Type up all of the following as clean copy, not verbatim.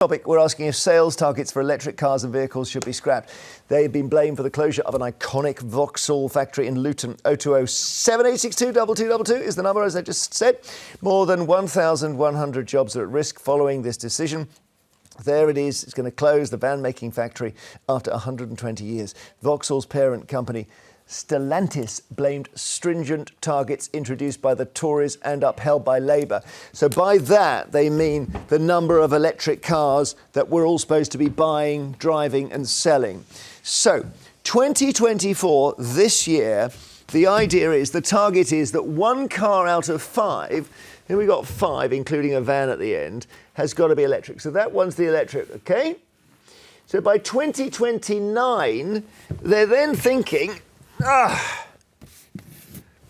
Topic, we're asking if sales targets for electric cars and vehicles should be scrapped. They've been blamed for the closure of an iconic Vauxhall factory in Luton. 020 7862 2222 is the number, as I just said. More than 1,100 jobs are at risk following this decision. There it is. It's going to close the van-making factory after 120 years. Vauxhall's parent company, Stellantis, blamed stringent targets introduced by the Tories and upheld by Labour. So by that, they mean the number of electric cars that we're all supposed to be buying, driving and selling. So 2024, this year, the idea is, the target is that 1 car out of 5, here we got 5, including a van at the end, has got to be electric. So that one's the electric, okay? So by 2029, they're then thinking,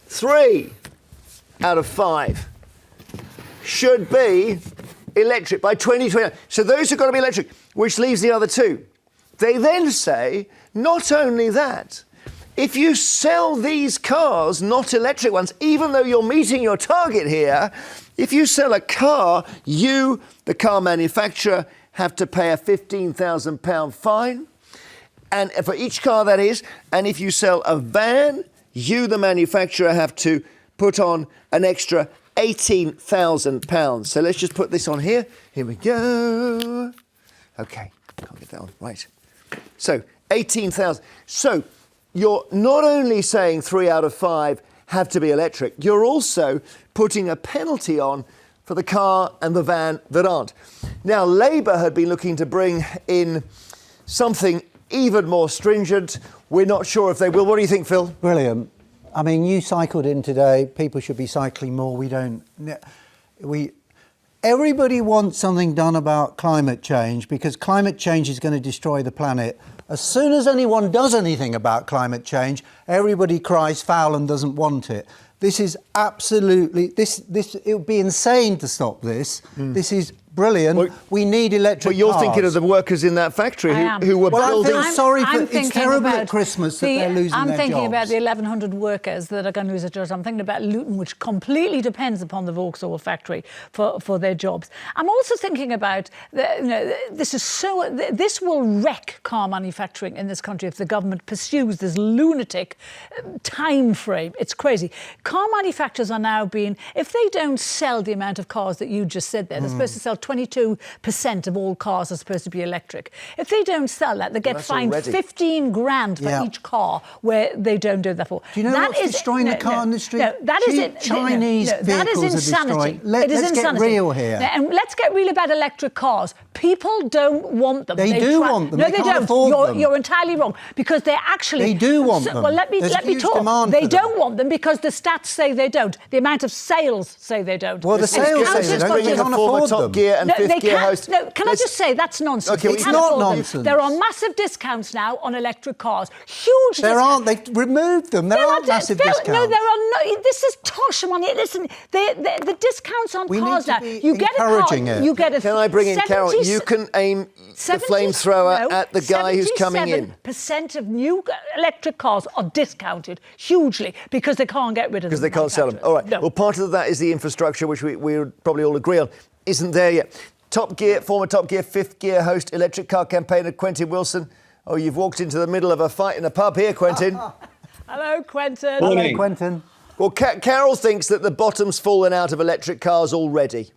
3 out of 5 should be electric by 2029. So those have got to be electric, which leaves the other 2. They then say, not only that, if you sell these cars, not electric ones, even though you're meeting your target here, if you sell a car, you, the car manufacturer, have to pay a £15,000 fine. And for each car, that is. And if you sell a van, you, the manufacturer, have to put on an extra £18,000. So let's just put this on here. Here we go. Okay, can't get that on. Right. So 18,000. So you're not only saying 3 out of 5 have to be electric, you're also putting a penalty on for the car and the van that aren't. Now, Labour had been looking to bring in something even more stringent. We're not sure if they will. What do you think, Phil? Brilliant. I mean, you cycled in today. People should be cycling more. Everybody wants something done about climate change because climate change is going to destroy the planet. As soon as anyone does anything about climate change, everybody cries foul and doesn't want it. This is absolutely, it would be insane to stop this. This is brilliant. Well, we need electric cars. But you're thinking of the workers in that factory who were building... I feel sorry for... It's terrible at Christmas that they're losing their jobs. I'm thinking about the 1,100 workers that are going to lose their jobs. I'm thinking about Luton, which completely depends upon the Vauxhall factory for their jobs. I'm also thinking about... This will wreck car manufacturing in this country if the government pursues this lunatic time frame. It's crazy. Car manufacturers are now being... If they don't sell the amount of cars that you just said there, they're supposed to sell 22% of all cars are supposed to be electric. If they don't sell that, they get fined 15 grand for each car where they don't do that for. Do you know what's destroying the car industry? No, that is it. Chinese vehicles that is insanity. Let's get real here. And let's get real about electric cars. People don't want them. They do want them. No, they can't afford them. You're entirely wrong because they're actually... They do want them. Well, let me talk. They don't want them because the stats say they don't. The amount of sales say they don't. Well, the sales say they don't. They can't afford them. And fifth gear host. No, can I just say that's nonsense? Okay, it's not nonsense. There are massive discounts now on electric cars. Huge discounts. There aren't. They removed them. There aren't massive discounts. No, there are no. This is tosh money. Listen, the discounts on cars now. You get a car. You get a. Can I bring in Carole? You can aim the flamethrower at the guy who's coming in. 77% of new electric cars are discounted hugely because they can't get rid of them. Because they can't sell them. All right. No. Well, part of that is the infrastructure, which we would probably all agree on, isn't there yet. Former Top Gear, fifth gear host, electric car campaigner Quentin Willson. Oh, you've walked into the middle of a fight in a pub here, Quentin. Hello, Quentin. Hello, Quentin. Well, Carole thinks that the bottom's fallen out of electric cars already.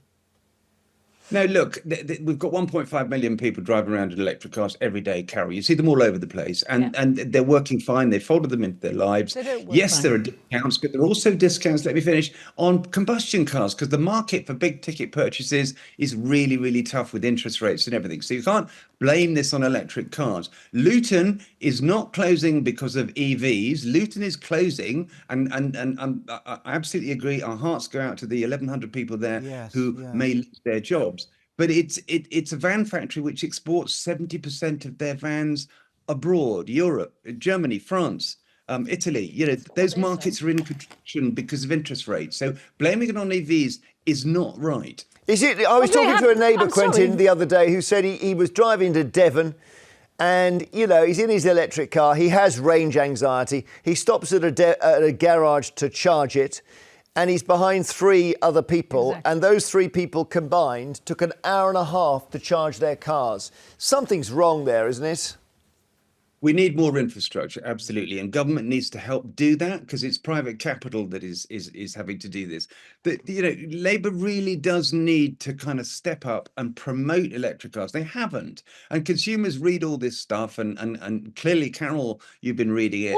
No, look, we've got 1.5 million people driving around in electric cars every day, Carole. You see them all over the place, and they're working fine. They folded them into their lives. Yes, there are discounts, but there are also discounts, let me finish, on combustion cars, because the market for big ticket purchases is really, really tough with interest rates and everything. So you can't blame this on electric cars. Luton is not closing because of EVs. Luton is closing, and I absolutely agree. Our hearts go out to the 1,100 people there who may lose their jobs. But it's a van factory which exports 70% of their vans abroad, Europe, Germany, France, Italy. You know, those markets are in contraction because of interest rates. So blaming it on EVs is not right. Is it? I was talking to a neighbour, Quentin, the other day, who said he was driving to Devon and, you know, he's in his electric car. He has range anxiety. He stops at a garage to charge it. and he's behind 3 other people, Exactly. and those 3 people combined took an hour and a half to charge their cars. Something's wrong there, isn't it? We need more infrastructure, absolutely, and government needs to help do that because it's private capital that is having to do this. But Labour really does need to kind of step up and promote electric cars. They haven't, and consumers read all this stuff, and clearly, Carole, you've been reading it.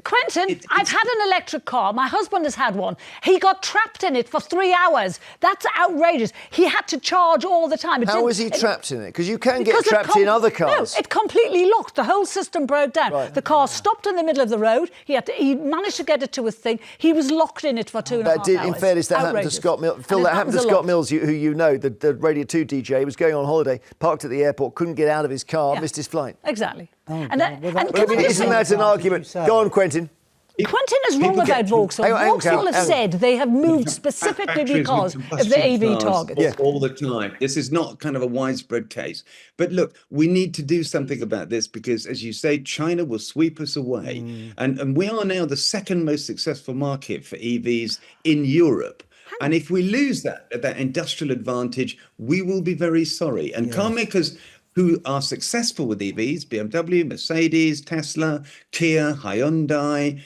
Quentin, I've had an electric car. My husband has had one. He got trapped in it for 3 hours. That's outrageous. He had to charge all the time. How was he trapped in it? Because you can get trapped in other cars. No, it completely locked. The whole system broke down. Right. The car stopped in the middle of the road. He managed to get it to a thing. He was locked in it for 2.5 hours. In fairness, that happened to Scott Mills. Phil, that happened to Scott Mills, who you know, the Radio 2 DJ. He was going on holiday, parked at the airport, couldn't get out of his car, missed his flight. Exactly. Isn't that an argument? Go on, Quentin. Quentin is wrong about Vauxhall. Vauxhall has said they have moved specifically because of the EV targets. All the time. This is not kind of a widespread case. But look, we need to do something about this because, as you say, China will sweep us away. And we are now the second most successful market for EVs in Europe. And if we lose that industrial advantage, we will be very sorry. And car makers who are successful with EVs, BMW, Mercedes, Tesla, Kia, Hyundai,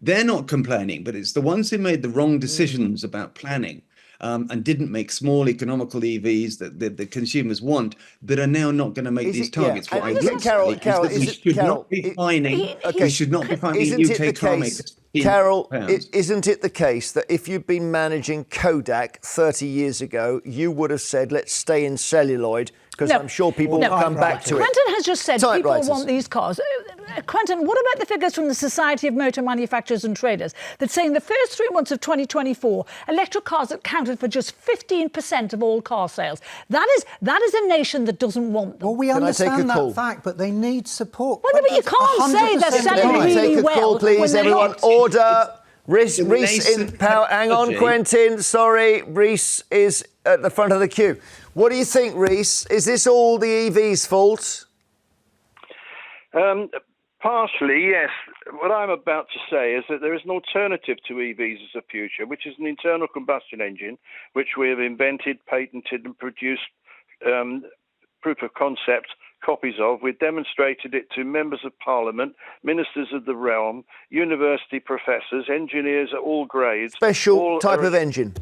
they're not complaining, but it's the ones who made the wrong decisions about planning and didn't make small economical EVs that the consumers want that are now not going to make these targets. Carole, we should not be fining UK car makers. Carole, isn't it the case that if you'd been managing Kodak 30 years ago, you would have said, let's stay in celluloid, because I'm sure people will come back to it. Quentin has just said people want these cars. Quentin, what about the figures from the Society of Motor Manufacturers and Traders that's saying the first 3 months of 2024, electric cars accounted for just 15% of all car sales? That is a nation that doesn't want them. Well, we understand that fact, but they need support. Well, but you can't say they're selling really well. Take a call, please, everyone. Order. Reese in power. Hang on, Quentin. Sorry, Reese is at the front of the queue. What do you think, Reese? Is this all the EV's fault? Partially, yes. What I'm about to say is that there is an alternative to EVs as a future, which is an internal combustion engine, which we have invented, patented, and produced proof of concept copies of. We've demonstrated it to members of parliament, ministers of the realm, university professors, engineers at all grades. Special type of engine.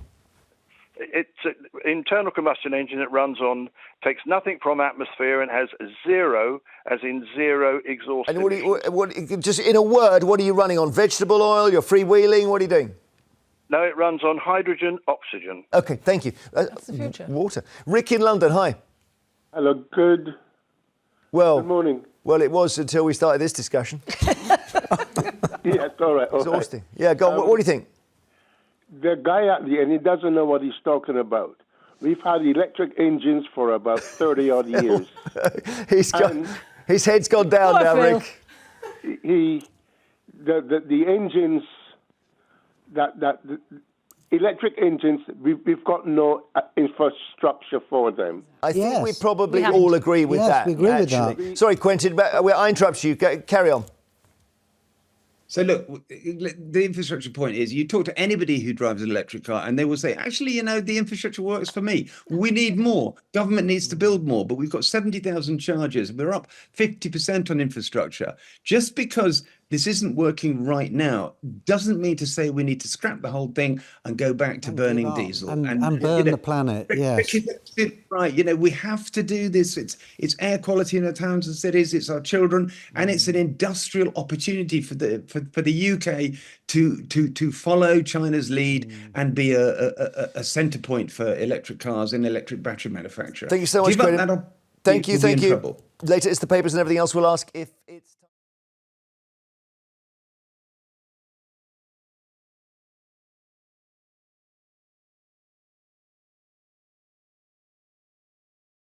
It's an internal combustion engine that runs on, takes nothing from atmosphere and has zero, as in zero exhaust. And what, just in a word, what are you running on? Vegetable oil? You're freewheeling? What are you doing? No, it runs on hydrogen, oxygen. OK, thank you. That's the future. Water. Rick in London, hi. Hello, good morning. Well, it was until we started this discussion. Yes, all right. Exhausting. Yeah, go on. What do you think? The guy at the end, he doesn't know what he's talking about. We've had electric engines for about 30-odd years. His head's gone down now, Rick. The engines, the electric engines, we've got no infrastructure for them. I think we probably all agree with that. We agree with that. Sorry, Quentin, but I interrupt you. Carry on. So look, the infrastructure point is you talk to anybody who drives an electric car and they will say, actually, the infrastructure works for me. We need more. Government needs to build more, but we've got 70,000 chargers. We're up 50% on infrastructure. Just because this isn't working right now doesn't mean to say we need to scrap the whole thing and go back to burning diesel. And burn the planet, yes. Right, we have to do this. It's air quality in our towns and cities, it's our children, and it's an industrial opportunity for the UK to follow China's lead and be a centre point for electric cars and electric battery manufacture. Thank you so much, Quentin. Thank you. Later, it's the papers and everything else. We'll ask if it's...